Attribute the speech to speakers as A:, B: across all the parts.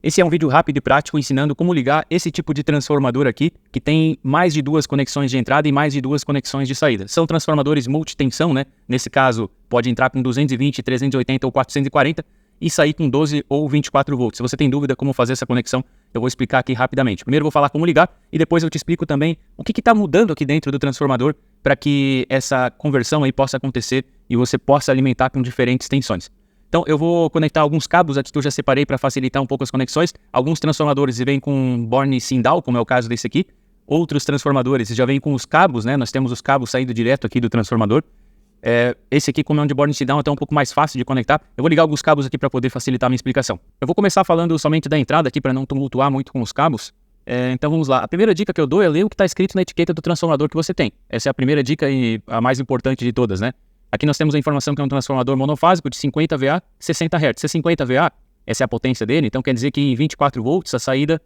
A: Esse é um vídeo rápido e prático ensinando como ligar esse tipo de transformador aqui, que tem mais de 2 conexões de entrada e mais de 2 conexões de saída. São transformadores multitensão, né? Nesse caso, pode entrar com 220, 380 ou 440 e sair com 12 ou 24 volts. Se você tem dúvida como fazer essa conexão, eu vou explicar aqui rapidamente. Primeiro eu vou falar como ligar e depois eu te explico também o que está mudando aqui dentro do transformador para que essa conversão aí possa acontecer e você possa alimentar com diferentes tensões. Então eu vou conectar alguns cabos aqui que eu já separei para facilitar um pouco as conexões. Alguns transformadores vêm com Born Sindal, como é o caso desse aqui. Outros transformadores já vêm com os cabos, né? Nós temos os cabos saindo direto aqui do transformador. Esse aqui, como é um de Born Sindal, é até um pouco mais fácil de conectar. Eu vou ligar alguns cabos aqui para poder facilitar a minha explicação. Eu vou começar falando somente da entrada aqui para não tumultuar muito com os cabos. Então vamos lá. A primeira dica que eu dou é ler o que está escrito na etiqueta do transformador que você tem. Essa é a primeira dica e a mais importante de todas, né? Aqui nós temos a informação que é um transformador monofásico de 50 VA, 60 Hz. Se é 50 VA, essa é a potência dele, então quer dizer que em 24 volts a saída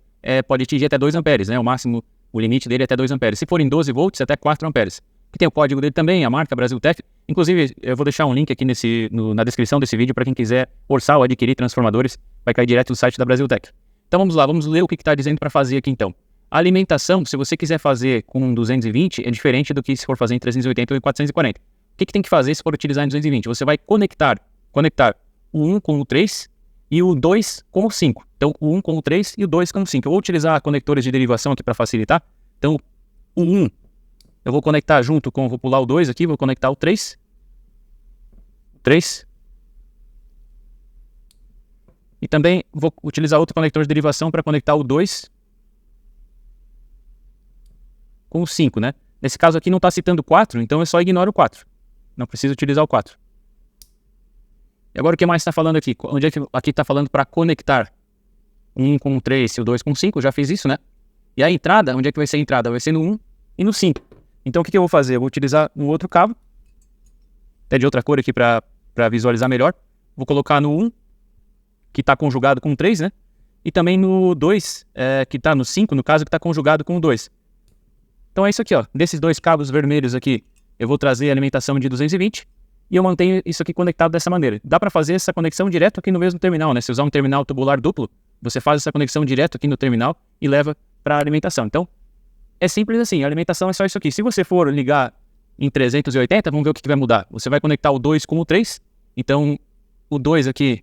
A: pode atingir até 2 amperes, né? O máximo, o limite dele é até 2 amperes. Se for em 12 volts, até 4 amperes. Aqui tem o código dele também, a marca Brasiltec. Inclusive, eu vou deixar um link aqui na descrição desse vídeo para quem quiser orçar ou adquirir transformadores, vai cair direto no site da Brasiltec. Então vamos lá, vamos ler o que está dizendo para fazer aqui então. A alimentação, se você quiser fazer com 220, é diferente do que se for fazer em 380 ou em 440. O que tem que fazer se for utilizar em 220? Você vai conectar o 1 com o 3 e o 2 com o 5. Então, o 1 com o 3 e o 2 com o 5. Eu vou utilizar conectores de derivação aqui para facilitar. Então, o 1 eu vou conectar junto com... Vou pular o 2 aqui, vou conectar o 3. 3. E também vou utilizar outro conector de derivação para conectar o 2 com o 5, né? Nesse caso aqui não está citando 4, então eu só ignoro o 4. Não precisa utilizar o 4. E agora o que mais está falando aqui? Onde é que aqui está falando para conectar 1 com o 3 e o 2 com o 5? Eu já fiz isso, né? E a entrada, onde é que vai ser a entrada? Vai ser no 1 e no 5. Então o que eu vou fazer? Eu vou utilizar um outro cabo, até de outra cor aqui para visualizar melhor. Vou colocar no 1, que está conjugado com o 3, né? E também no 2, que está no 5, no caso, que está conjugado com o 2. Então é isso aqui, ó. Desses dois cabos vermelhos aqui, eu vou trazer a alimentação de 220 e eu mantenho isso aqui conectado dessa maneira. Dá para fazer essa conexão direto aqui no mesmo terminal, né? Se usar um terminal tubular duplo, você faz essa conexão direto aqui no terminal e leva para a alimentação. Então, é simples assim, a alimentação é só isso aqui. Se você for ligar em 380, vamos ver o que vai mudar. Você vai conectar o 2 com o 3, então o 2 aqui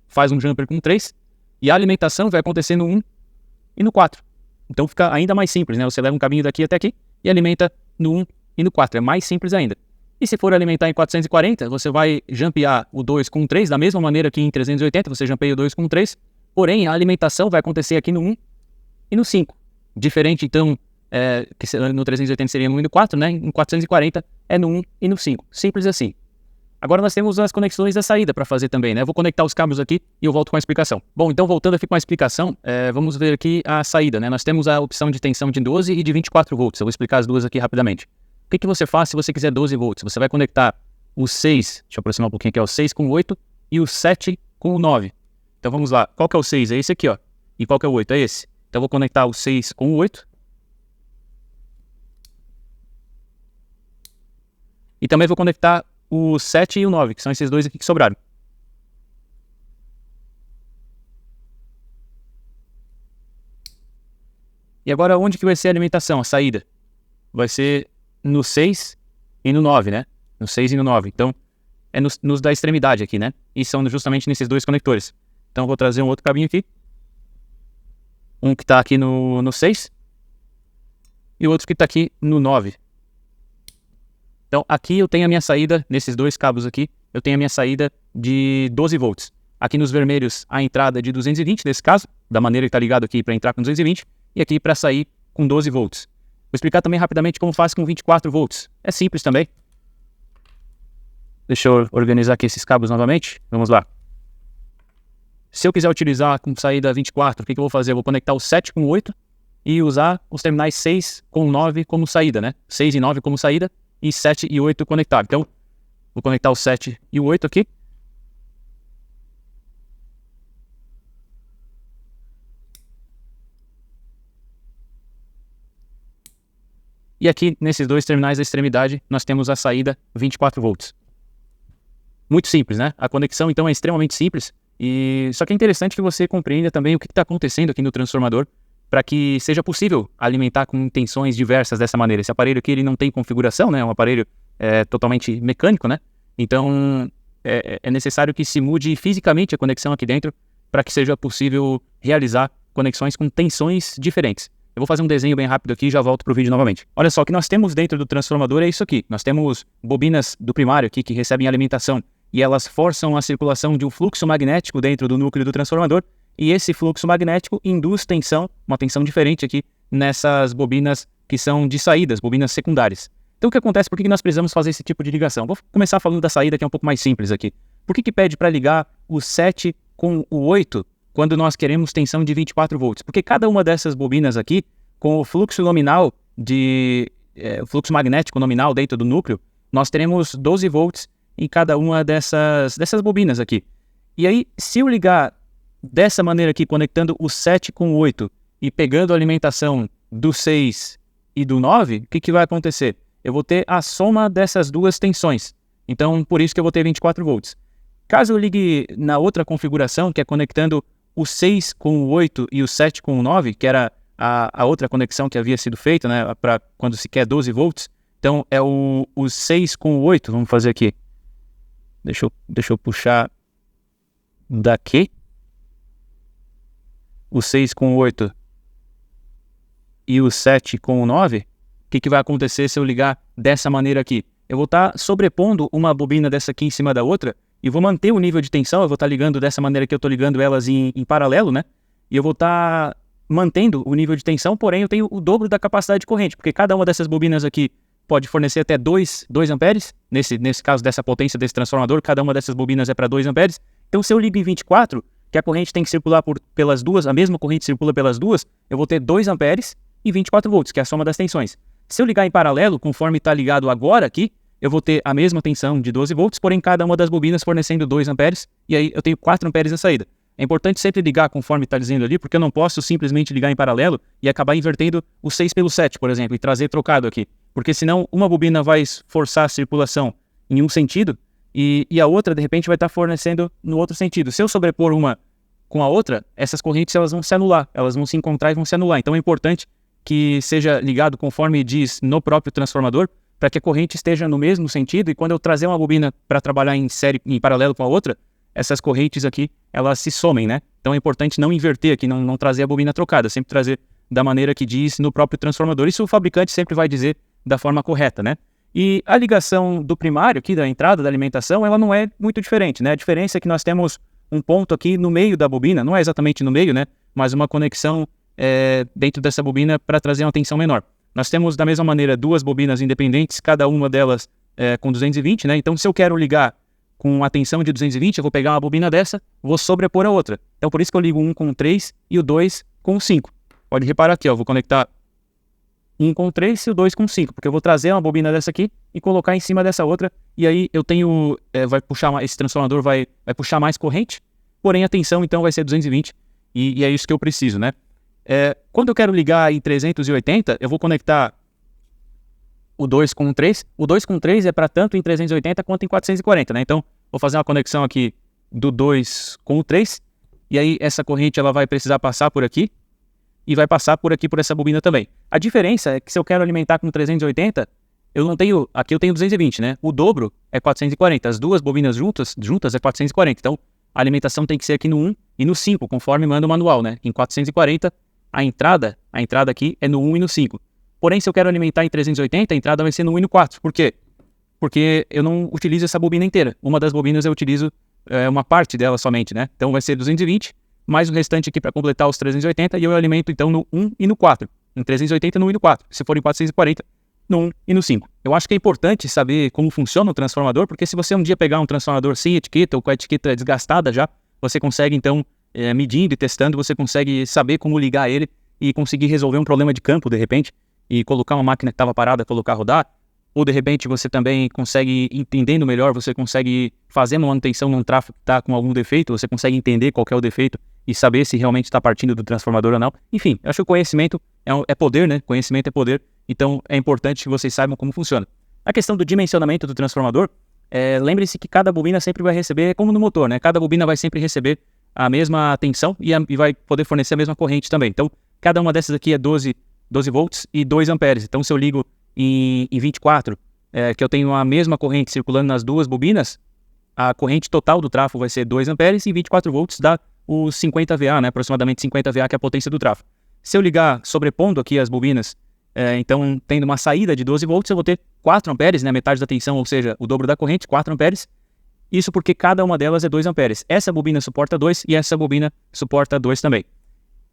A: faz um jumper com o 3 e a alimentação vai acontecer no 1 e no 4. Então fica ainda mais simples, né? Você leva um caminho daqui até aqui e alimenta no 1 e no 4. É mais simples ainda. E se for alimentar em 440, você vai jumpear o 2 com o 3, da mesma maneira que em 380, você jumpeia o 2 com o 3. Porém, a alimentação vai acontecer aqui no 1 e no 5. Diferente, então, que no 380 seria no 1 e no 4, né? Em 440 é no 1 e no 5. Simples assim. Agora nós temos as conexões da saída para fazer também, né? Eu vou conectar os cabos aqui e eu volto com a explicação. Bom, então voltando aqui com a explicação, vamos ver aqui a saída, né? Nós temos a opção de tensão de 12 e de 24 volts. Eu vou explicar as duas aqui rapidamente. O que você faz se você quiser 12 volts? Você vai conectar o 6, deixa eu aproximar um pouquinho aqui, ó, o 6 com o 8 e o 7 com o 9. Então vamos lá, qual que é o 6? É esse aqui, ó. E qual que é o 8? É esse. Então eu vou conectar o 6 com o 8. E também vou conectar o 7 e o 9, que são esses dois aqui que sobraram. E agora onde que vai ser a alimentação, a saída? Vai ser no 6 e no 9, né? No 6 e no 9. Então, é nos da extremidade aqui, né? E são justamente nesses dois conectores. Então, eu vou trazer um outro cabinho aqui. Um que está aqui no 6 e o outro que está aqui no 9. Então, aqui eu tenho a minha saída, nesses dois cabos aqui, eu tenho a minha saída de 12 volts. Aqui nos vermelhos, a entrada de 220, nesse caso, da maneira que está ligado aqui para entrar com 220, e aqui para sair com 12 volts. Vou explicar também rapidamente como faz com 24 volts. É simples também. Deixa eu organizar aqui esses cabos novamente. Vamos lá. Se eu quiser utilizar com saída 24, o que eu vou fazer? Eu vou conectar o 7 com o 8 e usar os terminais 6 com 9 como saída, né? 6 e 9 como saída e 7 e 8 conectado. Então, vou conectar o 7 e o 8 aqui. E aqui, nesses dois terminais da extremidade, nós temos a saída 24 volts. Muito simples, né? A conexão, então, é extremamente simples. E só que é interessante que você compreenda também o que está acontecendo aqui no transformador para que seja possível alimentar com tensões diversas dessa maneira. Esse aparelho aqui ele não tem configuração, né? É um aparelho totalmente mecânico, né? Então é necessário que se mude fisicamente a conexão aqui dentro para que seja possível realizar conexões com tensões diferentes. Eu vou fazer um desenho bem rápido aqui e já volto para o vídeo novamente. Olha só, o que nós temos dentro do transformador é isso aqui. Nós temos bobinas do primário aqui que recebem alimentação e elas forçam a circulação de um fluxo magnético dentro do núcleo do transformador e esse fluxo magnético induz tensão, uma tensão diferente aqui nessas bobinas que são de saídas, bobinas secundárias. Então o que acontece? Por que nós precisamos fazer esse tipo de ligação? Vou começar falando da saída que é um pouco mais simples aqui. Por que pede para ligar o 7 com o 8 quando nós queremos tensão de 24 volts? Porque cada uma dessas bobinas aqui, com o fluxo nominal o fluxo magnético nominal dentro do núcleo, nós teremos 12 volts em cada uma dessas bobinas aqui. E aí, se eu ligar dessa maneira aqui, conectando o 7 com o 8 e pegando a alimentação do 6 e do 9, o que vai acontecer? Eu vou ter a soma dessas duas tensões. Então, por isso que eu vou ter 24 volts. Caso eu ligue na outra configuração, que é conectando o 6 com o 8 e o 7 com o 9, que era a outra conexão que havia sido feita, né, para quando se quer 12 volts. Então, é o 6 com o 8, vamos fazer aqui. Deixa eu puxar daqui. O 6 com o 8 e o 7 com o 9. O que vai acontecer se eu ligar dessa maneira aqui? Eu vou estar sobrepondo uma bobina dessa aqui em cima da outra e vou manter o nível de tensão. Eu vou estar ligando dessa maneira que eu estou ligando elas em paralelo, né? E eu vou estar mantendo o nível de tensão, porém eu tenho o dobro da capacidade de corrente, porque cada uma dessas bobinas aqui pode fornecer até 2 amperes, nesse caso dessa potência desse transformador, cada uma dessas bobinas é para 2 amperes. Então se eu ligo em 24, que a corrente tem que circular pelas duas, a mesma corrente circula pelas duas, eu vou ter 2 amperes e 24 volts, que é a soma das tensões. Se eu ligar em paralelo, conforme está ligado agora aqui, eu vou ter a mesma tensão de 12 volts, porém cada uma das bobinas fornecendo 2 amperes, e aí eu tenho 4 amperes na saída. É importante sempre ligar conforme está dizendo ali, porque eu não posso simplesmente ligar em paralelo e acabar invertendo o 6 pelo 7, por exemplo, e trazer trocado aqui. Porque senão uma bobina vai forçar a circulação em um sentido e a outra, de repente, vai estar fornecendo no outro sentido. Se eu sobrepor uma com a outra, essas correntes elas vão se anular, elas vão se encontrar e vão se anular. Então é importante que seja ligado conforme diz no próprio transformador, para que a corrente esteja no mesmo sentido e quando eu trazer uma bobina para trabalhar em série, em paralelo com a outra, essas correntes aqui, elas se somem, né? Então é importante não inverter aqui, não trazer a bobina trocada, sempre trazer da maneira que diz no próprio transformador. Isso o fabricante sempre vai dizer da forma correta, né? E a ligação do primário aqui, da entrada da alimentação, ela não é muito diferente, né? A diferença é que nós temos um ponto aqui no meio da bobina, não é exatamente no meio, né? Mas uma conexão dentro dessa bobina para trazer uma tensão menor. Nós temos da mesma maneira 2 bobinas independentes, cada uma delas com 220, né? Então se eu quero ligar com a tensão de 220, eu vou pegar uma bobina dessa, vou sobrepor a outra. Então por isso que eu ligo um com 3 e o 2 com 5. Pode reparar aqui, ó, vou conectar 1 com 3 e o 2 com 5, porque eu vou trazer uma bobina dessa aqui e colocar em cima dessa outra, e aí eu tenho, esse transformador vai puxar mais corrente, porém a tensão então vai ser 220, e é isso que eu preciso, né? Quando eu quero ligar em 380, eu vou conectar o 2 com 3. O 2 com 3 é para tanto em 380 quanto em 440, né? Então, vou fazer uma conexão aqui do 2 com o 3. E aí, essa corrente ela vai precisar passar por aqui. E vai passar por aqui por essa bobina também. A diferença é que se eu quero alimentar com 380, eu não tenho... Aqui eu tenho 220, né? O dobro é 440. As duas bobinas juntas é 440. Então, a alimentação tem que ser aqui no 1 e no 5, conforme manda o manual, né? Em 440, a entrada aqui é no 1 e no 5. Porém, se eu quero alimentar em 380, a entrada vai ser no 1 e no 4. Por quê? Porque eu não utilizo essa bobina inteira. Uma das bobinas eu utilizo uma parte dela somente, né? Então vai ser 220, mais o restante aqui para completar os 380, e eu alimento então no 1 e no 4. Em 380, no 1 e no 4. Se for em 440, no 1 e no 5. Eu acho que é importante saber como funciona o transformador, porque se você um dia pegar um transformador sem etiqueta ou com a etiqueta desgastada já, você consegue então, medindo e testando, você consegue saber como ligar ele e conseguir resolver um problema de campo de repente, e colocar uma máquina que estava parada, colocar a rodar, ou de repente você também consegue, entendendo melhor, você consegue fazer uma manutenção num tráfego que está com algum defeito, você consegue entender qual que é o defeito e saber se realmente está partindo do transformador ou não. Enfim, eu acho que o conhecimento é poder, né? Conhecimento é poder, então é importante que vocês saibam como funciona. A questão do dimensionamento do transformador, lembre-se que cada bobina sempre vai receber, como no motor, né? Cada bobina vai sempre receber a mesma tensão e vai poder fornecer a mesma corrente também. Então, cada uma dessas aqui é 12 volts e 2 amperes. Então, se eu ligo em 24, que eu tenho a mesma corrente circulando nas duas bobinas, a corrente total do trafo vai ser 2 amperes e 24 volts dá os 50 VA, né? Aproximadamente 50 VA, que é a potência do trafo. Se eu ligar sobrepondo aqui as bobinas, então tendo uma saída de 12 volts, eu vou ter 4 amperes, né? Metade da tensão, ou seja, o dobro da corrente, 4 amperes. Isso porque cada uma delas é 2 amperes. Essa bobina suporta 2 e essa bobina suporta 2 também.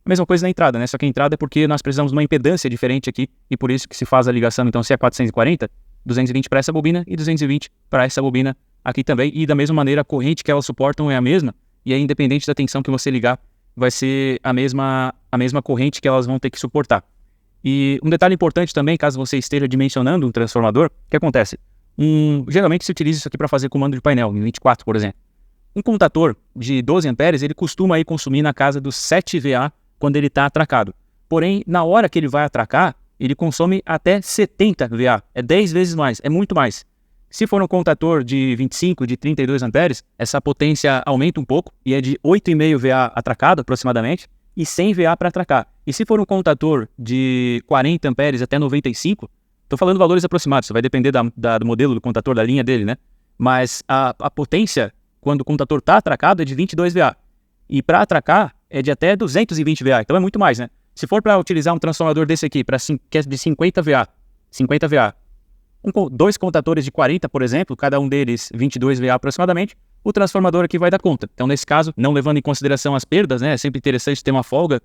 A: A mesma coisa na entrada, né? Só que a entrada é porque nós precisamos de uma impedância diferente aqui e por isso que se faz a ligação. Então, se é 440, 220 para essa bobina e 220 para essa bobina aqui também. E da mesma maneira, a corrente que elas suportam é a mesma. E aí, independente da tensão que você ligar, vai ser a mesma corrente que elas vão ter que suportar. E um detalhe importante também, caso você esteja dimensionando um transformador, o que acontece? Geralmente se utiliza isso aqui para fazer comando de painel, em 24, por exemplo. Um contador de 12 amperes, ele costuma aí consumir na casa dos 7 VA quando ele está atracado. Porém, na hora que ele vai atracar, ele consome até 70 VA. É 10 vezes mais, é muito mais. Se for um contador de 25, de 32 amperes, essa potência aumenta um pouco e é de 8,5 VA atracado aproximadamente e 100 VA para atracar. E se for um contador de 40 amperes até 95, estou falando valores aproximados, vai depender do modelo do contador, da linha dele, né? Mas a potência, quando o contador está atracado, é de 22 VA. E para atracar, é de até 220 VA. Então é muito mais, né? Se for para utilizar um transformador desse aqui, que é de 50 VA, dois contadores de 40, por exemplo, cada um deles 22 VA aproximadamente, o transformador aqui vai dar conta. Então, nesse caso, não levando em consideração as perdas, né? É sempre interessante ter uma folga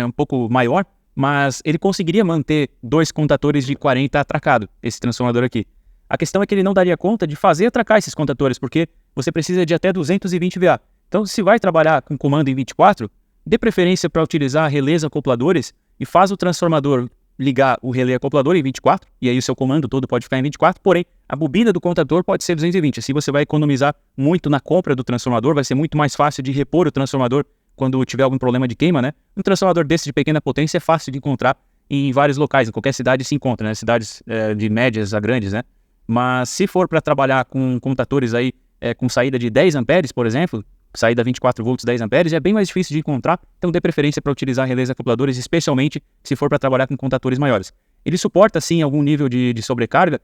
A: um pouco maior, mas ele conseguiria manter 2 contadores de 40 atracado, esse transformador aqui. A questão é que ele não daria conta de fazer atracar esses contadores, porque você precisa de até 220 VA. Então, se vai trabalhar com comando em 24, dê preferência para utilizar relés acopladores e faz o transformador ligar o relé acoplador em 24, e aí o seu comando todo pode ficar em 24, porém, a bobina do contador pode ser 220. Assim você vai economizar muito na compra do transformador, vai ser muito mais fácil de repor o transformador quando tiver algum problema de queima, né? Um transformador desse de pequena potência é fácil de encontrar em vários locais, em qualquer cidade se encontra, né? Cidades de médias a grandes, né? Mas se for para trabalhar com contadores aí com saída de 10 amperes, por exemplo, saída 24 volts, 10 amperes, é bem mais difícil de encontrar, então dê preferência para utilizar relés acopladores, especialmente se for para trabalhar com contadores maiores. Ele suporta, sim, algum nível de sobrecarga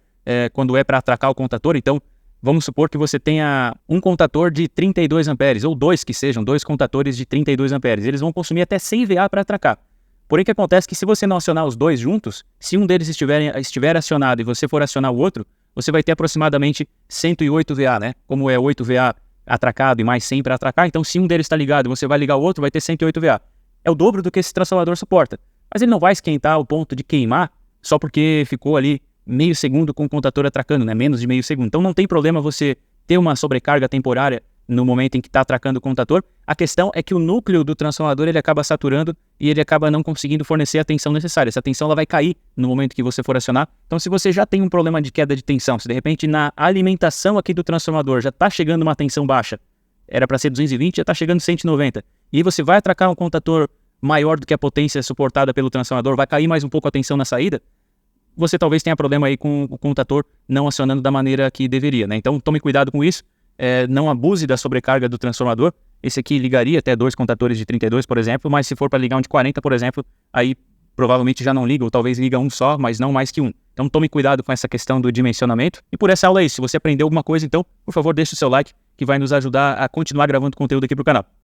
A: quando é para atracar o contador, então vamos supor que você tenha um contador de 32 amperes, ou dois que sejam, 2 contadores de 32 amperes, eles vão consumir até 100 VA para atracar. Porém, o que acontece é que se você não acionar os dois juntos, se um deles estiver acionado e você for acionar o outro, você vai ter aproximadamente 108 VA, né? Como é 8 VA atracado e mais 100 para atracar, então se um deles está ligado e você vai ligar o outro, vai ter 108 VA. É o dobro do que esse transformador suporta. Mas ele não vai esquentar ao ponto de queimar só porque ficou ali meio segundo com o contador atracando, né? Menos de meio segundo. Então não tem problema você ter uma sobrecarga temporária no momento em que está atracando o contador. A questão é que o núcleo do transformador ele acaba saturando e ele acaba não conseguindo fornecer a tensão necessária. Essa tensão ela vai cair no momento que você for acionar. Então se você já tem um problema de queda de tensão, se de repente na alimentação aqui do transformador já está chegando uma tensão baixa, era para ser 220, já está chegando 190, e aí você vai atracar um contador maior do que a potência suportada pelo transformador, vai cair mais um pouco a tensão na saída, você talvez tenha problema aí com o contador não acionando da maneira que deveria, né? Então tome cuidado com isso. Não abuse da sobrecarga do transformador. Esse aqui ligaria até 2 contadores de 32, por exemplo, mas se for para ligar um de 40, por exemplo, aí provavelmente já não liga, ou talvez liga um só, mas não mais que um. Então tome cuidado com essa questão do dimensionamento. E por essa aula é isso. Se você aprendeu alguma coisa, então, por favor, deixe o seu like, que vai nos ajudar a continuar gravando conteúdo aqui para o canal.